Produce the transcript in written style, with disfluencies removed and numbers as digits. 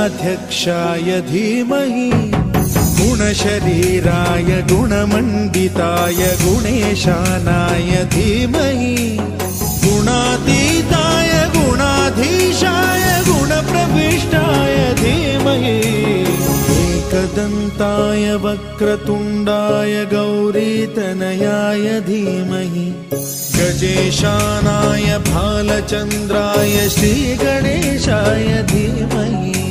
गणाध्यक्षाय धीमहि गुणशरीराय गुणमण्डिताय गुणेशानाय धीमहि गुणातीताय गुणाधीशाय गुणप्रविष्टाय धीमहि एकदन्ताय वक्रतुण्डाय गौरीतनयाय धीमहि गजेशानाय भालचन्द्राय श्रीगणेशाय धीमहि